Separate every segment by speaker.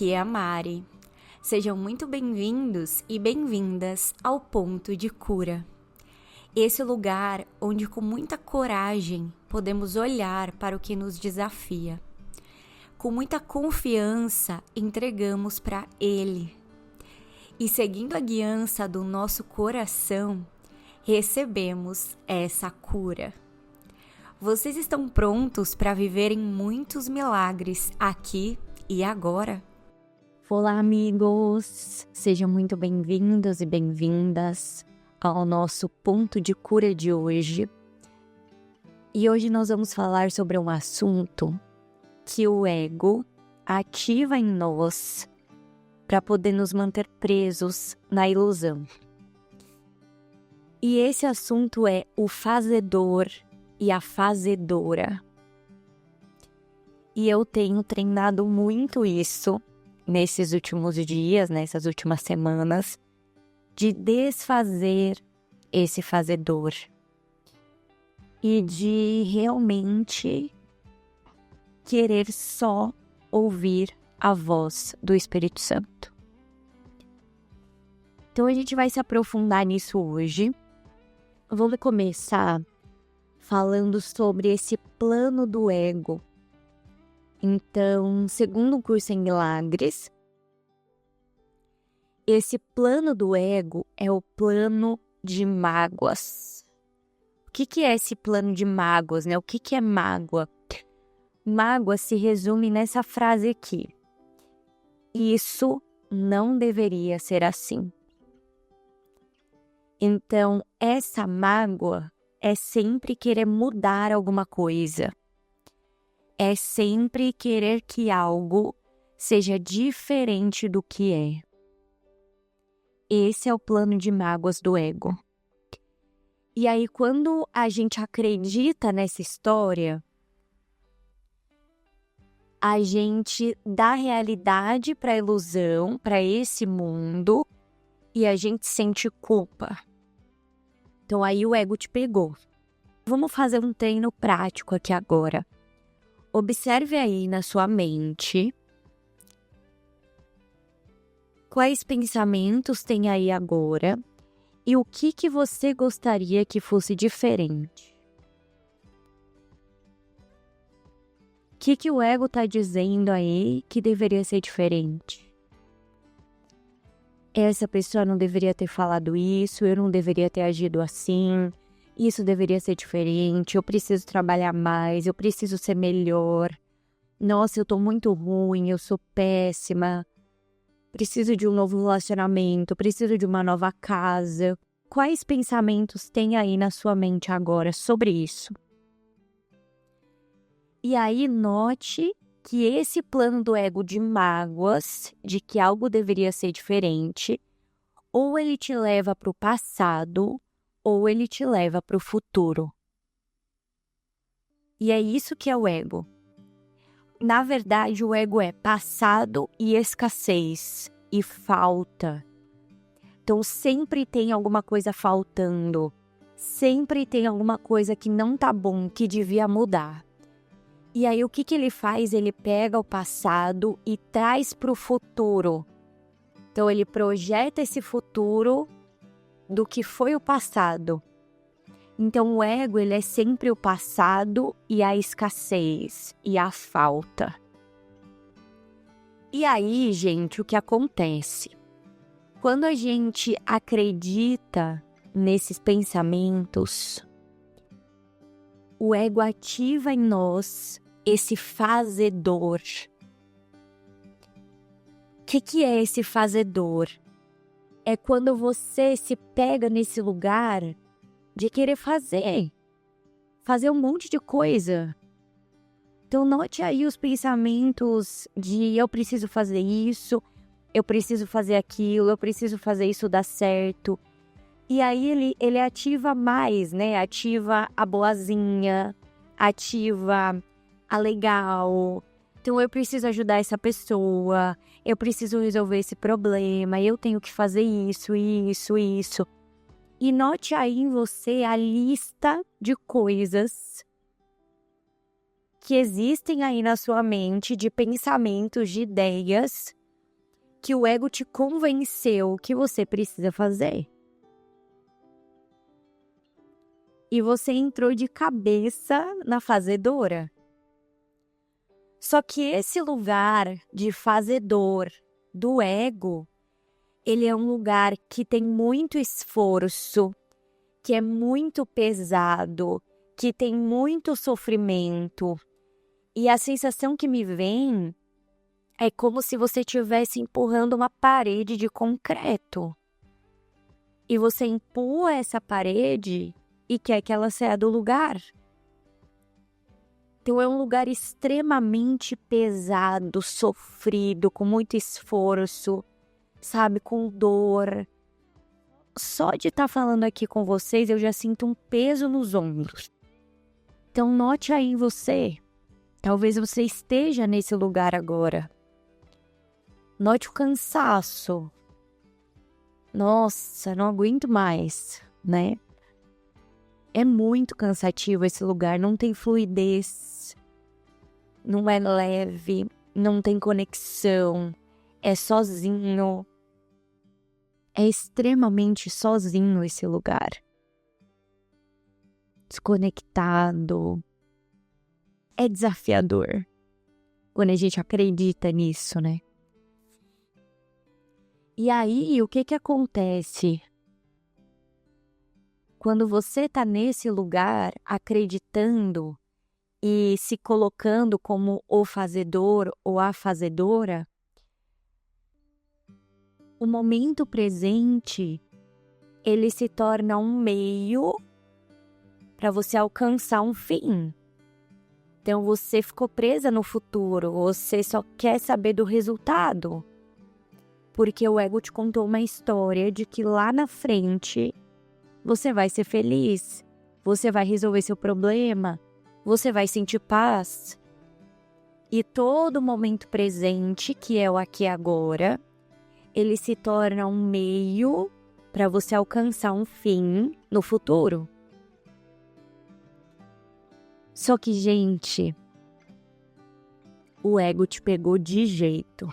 Speaker 1: aqui é a Mari. Sejam muito bem-vindos e bem-vindas ao Ponto de Cura. Esse lugar onde com muita coragem podemos olhar para o que nos desafia. Com muita confiança entregamos para Ele. E seguindo a guiança do nosso coração, recebemos essa cura. Vocês estão prontos para viverem muitos milagres aqui e agora?
Speaker 2: Olá, amigos! Sejam muito bem-vindos e bem-vindas ao nosso ponto de cura de hoje. E hoje nós vamos falar sobre um assunto que o ego ativa em nós para poder nos manter presos na ilusão. E esse assunto é o fazedor e a fazedora. E eu tenho treinado muito isso nesses últimos dias, nessas últimas semanas, de desfazer esse fazedor e de realmente querer só ouvir a voz do Espírito Santo. Então a gente vai se aprofundar nisso hoje. Vamos começar falando sobre esse plano do ego. Então, segundo o curso em Milagres, esse plano do ego é o plano de mágoas. O que é esse plano de mágoas, né? O que é mágoa? Mágoa se resume nessa frase aqui. Isso não deveria ser assim. Então, essa mágoa é sempre querer mudar alguma coisa. É sempre querer que algo seja diferente do que é. Esse é o plano de mágoas do ego. E aí, quando a gente acredita nessa história, a gente dá realidade para a ilusão, para esse mundo, e a gente sente culpa. Então aí o ego te pegou. Vamos fazer um treino prático aqui agora. Observe aí na sua mente quais pensamentos tem aí agora e o que você gostaria que fosse diferente. O que o ego está dizendo aí que deveria ser diferente? Essa pessoa não deveria ter falado isso, eu não deveria ter agido assim, isso deveria ser diferente, eu preciso trabalhar mais, eu preciso ser melhor. Nossa, eu tô muito ruim, eu sou péssima, preciso de um novo relacionamento, preciso de uma nova casa. Quais pensamentos tem aí na sua mente agora sobre isso? E aí note que esse plano do ego de mágoas, de que algo deveria ser diferente, ou ele te leva para o passado, ou ele te leva para o futuro. E é isso que é o ego. Na verdade, o ego é passado e escassez, e falta. Então, sempre tem alguma coisa faltando. Sempre tem alguma coisa que não tá bom, que devia mudar. E aí, o que ele faz? Ele pega o passado e traz para o futuro. Então, ele projeta esse futuro do que foi o passado. Então, o ego, ele é sempre o passado e a escassez e a falta. E aí, gente, o que acontece? Quando a gente acredita nesses pensamentos, o ego ativa em nós esse fazedor. O que é esse fazedor? É quando você se pega nesse lugar de querer fazer um monte de coisa. Então, note aí os pensamentos de eu preciso fazer isso, eu preciso fazer aquilo, eu preciso fazer isso dar certo. E aí ele ativa mais, né? Ativa a boazinha, ativa a legal. Então, eu preciso ajudar essa pessoa, eu preciso resolver esse problema, eu tenho que fazer isso. E note aí em você a lista de coisas que existem aí na sua mente, de pensamentos, de ideias, que o ego te convenceu que você precisa fazer. E você entrou de cabeça na fazedora. Só que esse lugar de fazedor do ego, ele é um lugar que tem muito esforço, que é muito pesado, que tem muito sofrimento. E a sensação que me vem é como se você estivesse empurrando uma parede de concreto. E você empurra essa parede e quer que ela saia do lugar. Então é um lugar extremamente pesado, sofrido, com muito esforço, sabe, com dor. Só de estar falando aqui com vocês, eu já sinto um peso nos ombros. Então note aí em você, talvez você esteja nesse lugar agora. Note o cansaço. Nossa, não aguento mais, né? É muito cansativo esse lugar, não tem fluidez, não é leve, não tem conexão, é sozinho. É extremamente sozinho esse lugar. Desconectado. É desafiador quando a gente acredita nisso, né? E aí, o que acontece? Quando você tá nesse lugar acreditando e se colocando como o fazedor ou a fazedora, o momento presente, ele se torna um meio para você alcançar um fim. Então você ficou presa no futuro, você só quer saber do resultado. Porque o ego te contou uma história de que lá na frente você vai ser feliz, você vai resolver seu problema, você vai sentir paz. E todo momento presente, que é o aqui e agora, ele se torna um meio para você alcançar um fim no futuro. Só que, gente, o ego te pegou de jeito.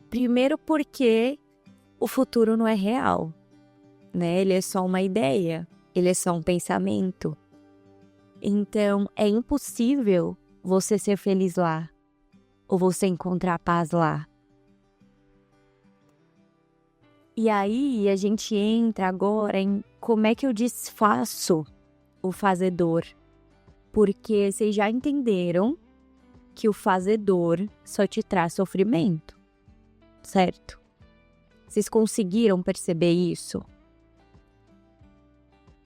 Speaker 2: Primeiro porque o futuro não é real, né? Ele é só uma ideia, ele é só um pensamento. Então, é impossível você ser feliz lá, ou você encontrar paz lá. E aí, a gente entra agora em como é que eu desfaço o fazedor. Porque vocês já entenderam que o fazedor só te traz sofrimento, certo? Vocês conseguiram perceber isso?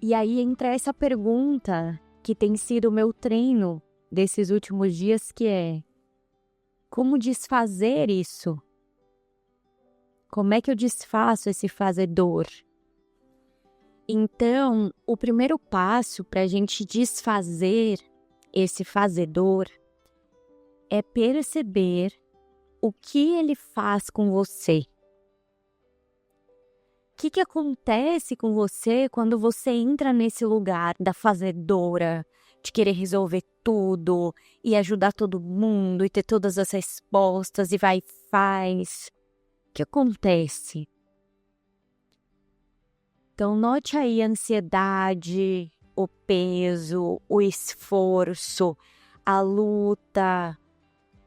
Speaker 2: E aí entra essa pergunta que tem sido o meu treino desses últimos dias, que é: como desfazer isso? Como é que eu desfaço esse fazedor? Então, o primeiro passo para a gente desfazer esse fazedor é perceber o que ele faz com você. O que acontece com você quando você entra nesse lugar da fazedora, de querer resolver tudo e ajudar todo mundo e ter todas as respostas e vai e faz? O que acontece? Então, note aí a ansiedade, o peso, o esforço, a luta,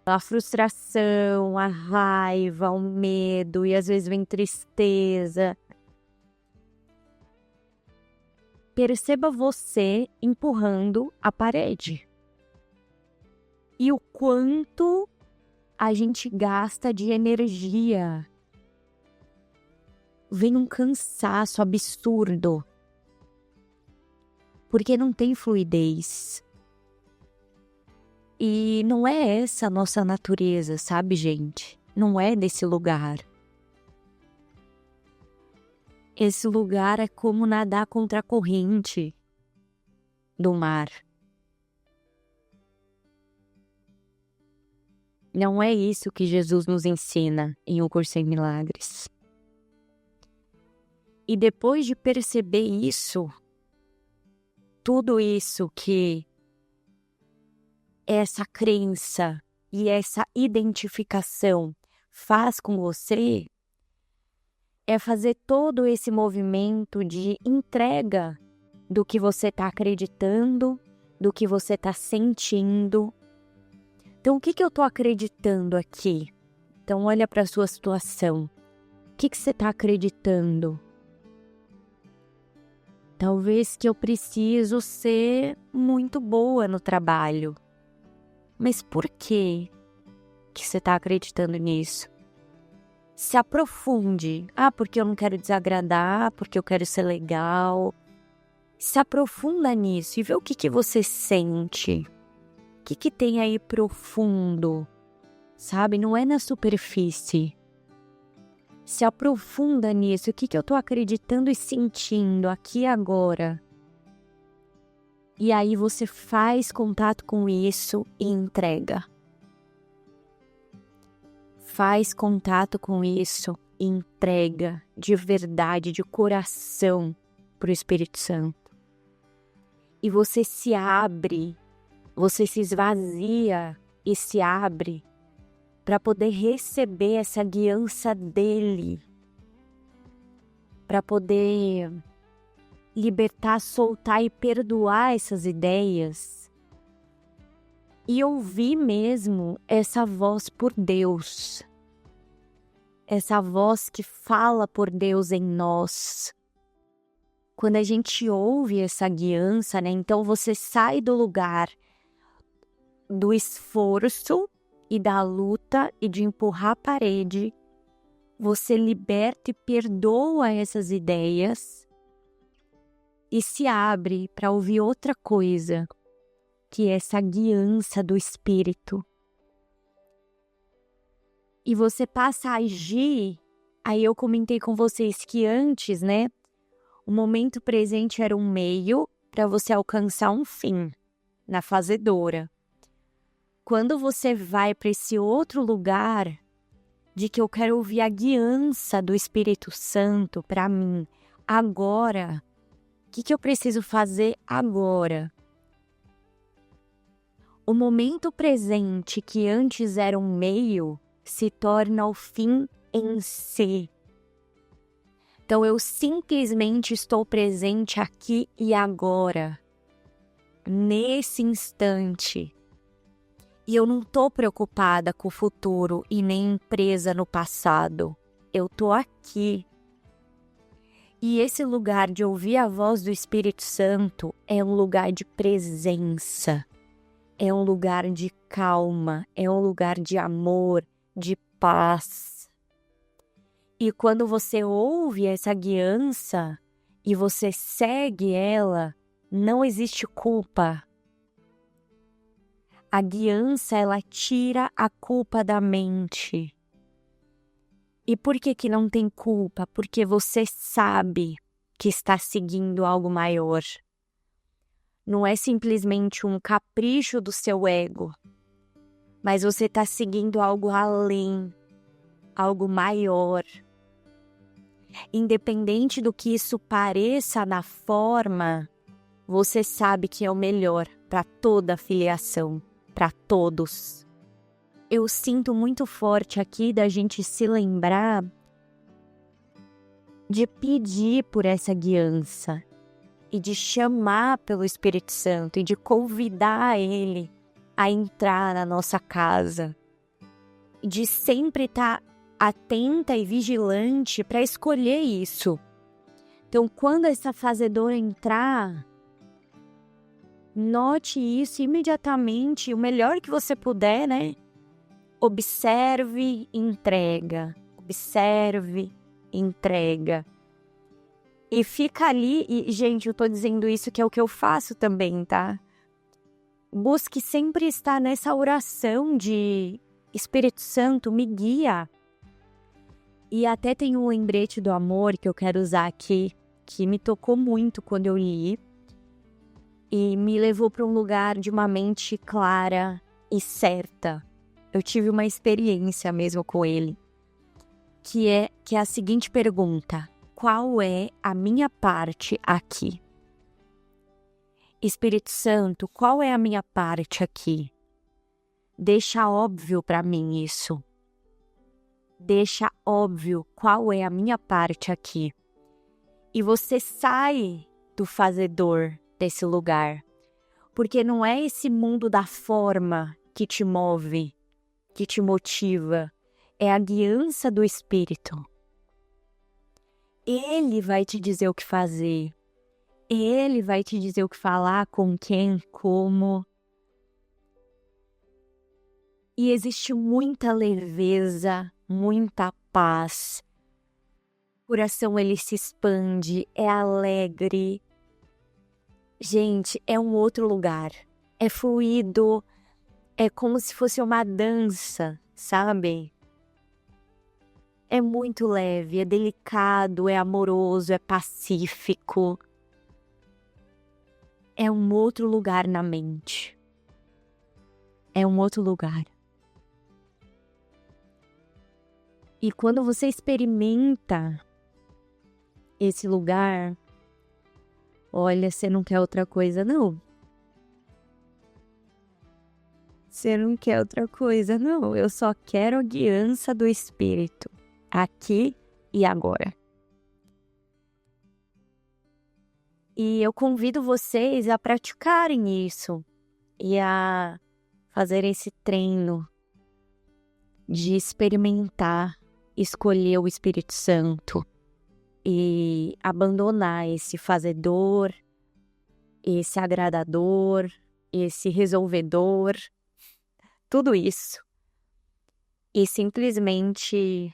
Speaker 2: a frustração, a raiva, o medo e às vezes vem tristeza. Perceba você empurrando a parede. E o quanto a gente gasta de energia. Vem um cansaço absurdo. Porque não tem fluidez. E não é essa a nossa natureza, sabe, gente? Não é desse lugar. Esse lugar é como nadar contra a corrente do mar. Não é isso que Jesus nos ensina em O Curso em Milagres. E depois de perceber isso, tudo isso que é essa crença e essa identificação faz com você é fazer todo esse movimento de entrega do que você está acreditando, do que você está sentindo. Então, o que eu estou acreditando aqui? Então, olha para a sua situação. O que você está acreditando? Talvez que eu preciso ser muito boa no trabalho. Mas por que você está acreditando nisso? Se aprofunde. Porque eu não quero desagradar, porque eu quero ser legal. Se aprofunda nisso e vê o que você sente. O que tem aí profundo, sabe? Não é na superfície. Se aprofunda nisso. O que eu tô acreditando e sentindo aqui e agora? E aí você faz contato com isso e entrega. Faz contato com isso e entrega de verdade, de coração pro Espírito Santo. E você se abre, você se esvazia e se abre para poder receber essa guiança dele, para poder libertar, soltar e perdoar essas ideias e ouvir mesmo essa voz por Deus, essa voz que fala por Deus em nós. Quando a gente ouve essa guiança, né? Então você sai do lugar do esforço e da luta e de empurrar a parede, você liberta e perdoa essas ideias e se abre para ouvir outra coisa, que é essa guiança do Espírito. E você passa a agir. Aí eu comentei com vocês que antes, né, o momento presente era um meio para você alcançar um fim na fazedora. Quando você vai para esse outro lugar de que eu quero ouvir a guiança do Espírito Santo para mim agora, o que eu preciso fazer agora? O momento presente que antes era um meio se torna o fim em si. Então eu simplesmente estou presente aqui e agora, nesse instante. E eu não estou preocupada com o futuro e nem presa no passado. Eu estou aqui. E esse lugar de ouvir a voz do Espírito Santo é um lugar de presença. É um lugar de calma. É um lugar de amor, de paz. E quando você ouve essa guiança e você segue ela, não existe culpa. A guiança, ela tira a culpa da mente. E por que não tem culpa? Porque você sabe que está seguindo algo maior. Não é simplesmente um capricho do seu ego, mas você está seguindo algo além, algo maior. Independente do que isso pareça na forma, você sabe que é o melhor para toda a filiação. Para todos. Eu sinto muito forte aqui da gente se lembrar de pedir por essa guiança e de chamar pelo Espírito Santo e de convidar ele a entrar na nossa casa, de sempre estar atenta e vigilante para escolher isso. Então, quando essa fazedora entrar, note isso imediatamente, o melhor que você puder, né? Observe, entrega. Observe, entrega. E fica ali, e gente, eu tô dizendo isso que é o que eu faço também, tá? Busque sempre estar nessa oração de Espírito Santo, me guia. E até tem um lembrete do amor que eu quero usar aqui, que me tocou muito quando eu li. E me levou para um lugar de uma mente clara e certa. Eu tive uma experiência mesmo com ele, que é a seguinte pergunta: qual é a minha parte aqui? Espírito Santo, qual é a minha parte aqui? Deixa óbvio para mim isso. Deixa óbvio qual é a minha parte aqui. E você sai do fazedor desse lugar. Porque não é esse mundo da forma que te move, que te motiva. É a guiança do Espírito. Ele vai te dizer o que fazer. Ele vai te dizer o que falar, com quem, como. E existe muita leveza, muita paz. O coração, ele se expande, é alegre. Gente, é um outro lugar. É fluido, é como se fosse uma dança, sabe? É muito leve, é delicado, é amoroso, é pacífico. É um outro lugar na mente. É um outro lugar. E quando você experimenta esse lugar, olha, você não quer outra coisa, não. Você não quer outra coisa, não. Eu só quero a guiança do Espírito, aqui e agora. E eu convido vocês a praticarem isso e a fazer esse treino de experimentar, escolher o Espírito Santo e abandonar esse fazedor, esse agradador, esse resolvedor, tudo isso. E simplesmente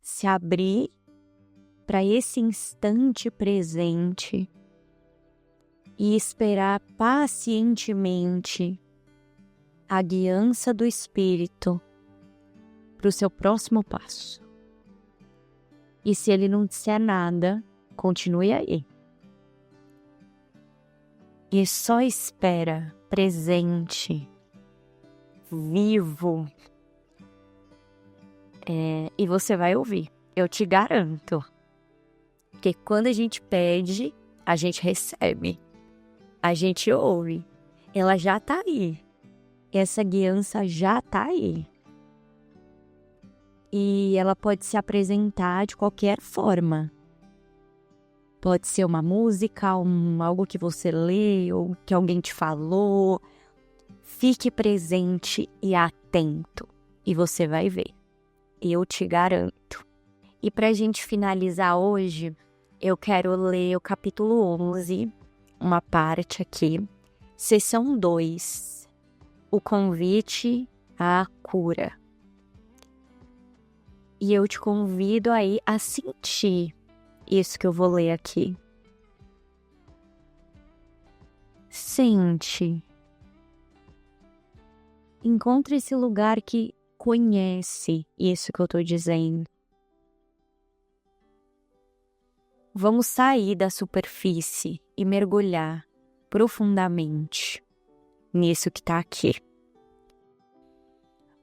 Speaker 2: se abrir para esse instante presente e esperar pacientemente a guiança do Espírito para o seu próximo passo. E se ele não disser nada, continue aí. E só espera, presente, vivo. E você vai ouvir, eu te garanto. Porque quando a gente pede, a gente recebe. A gente ouve. Ela já tá aí. Essa guiança já tá aí. E ela pode se apresentar de qualquer forma. Pode ser uma música, algo que você lê ou que alguém te falou. Fique presente e atento. E você vai ver. Eu te garanto. E pra gente finalizar hoje, eu quero ler o capítulo 11, uma parte aqui. Seção 2. O convite à cura. E eu te convido aí a sentir isso que eu vou ler aqui. Sente. Encontre esse lugar que conhece isso que eu tô dizendo. Vamos sair da superfície e mergulhar profundamente nisso que tá aqui.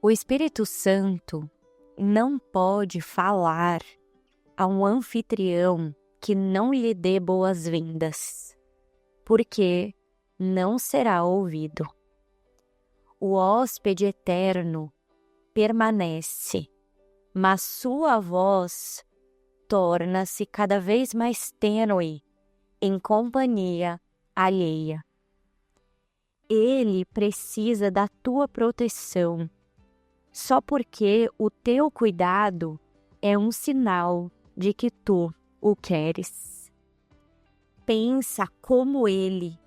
Speaker 2: O Espírito Santo não pode falar a um anfitrião que não lhe dê boas-vindas, porque não será ouvido. O hóspede eterno permanece, mas sua voz torna-se cada vez mais tênue em companhia alheia. Ele precisa da tua proteção, só porque o teu cuidado é um sinal de que tu o queres. Pensa como ele,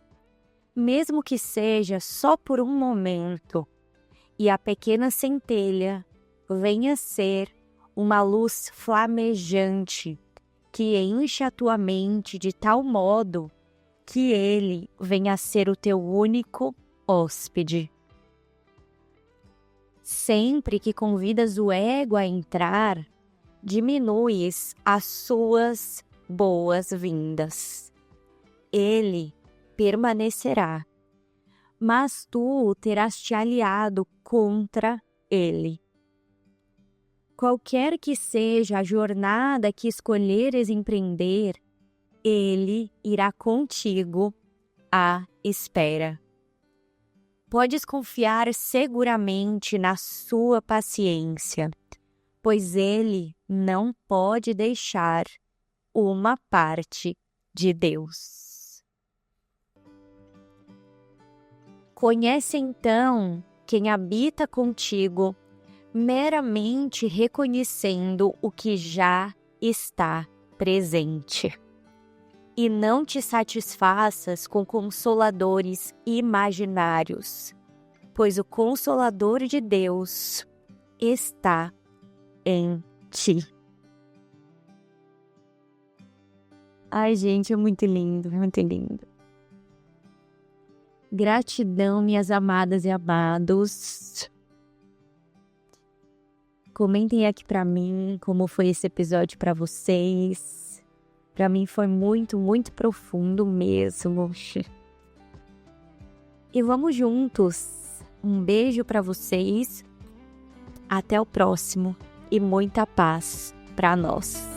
Speaker 2: mesmo que seja só por um momento, e a pequena centelha venha ser uma luz flamejante que enche a tua mente de tal modo que ele venha a ser o teu único hóspede. Sempre que convidas o ego a entrar, diminuis as suas boas-vindas. Ele permanecerá, mas tu terás te aliado contra ele. Qualquer que seja a jornada que escolheres empreender, ele irá contigo à espera. Podes confiar seguramente na sua paciência, pois Ele não pode deixar uma parte de Deus. Conhece então quem habita contigo, meramente reconhecendo o que já está presente. E não te satisfaças com consoladores imaginários, pois o Consolador de Deus está em ti. Ai, gente, é muito lindo, muito lindo. Gratidão, minhas amadas e amados. Comentem aqui pra mim como foi esse episódio pra vocês. Pra mim foi muito, muito profundo mesmo. E vamos juntos. Um beijo pra vocês. Até o próximo. E muita paz pra nós.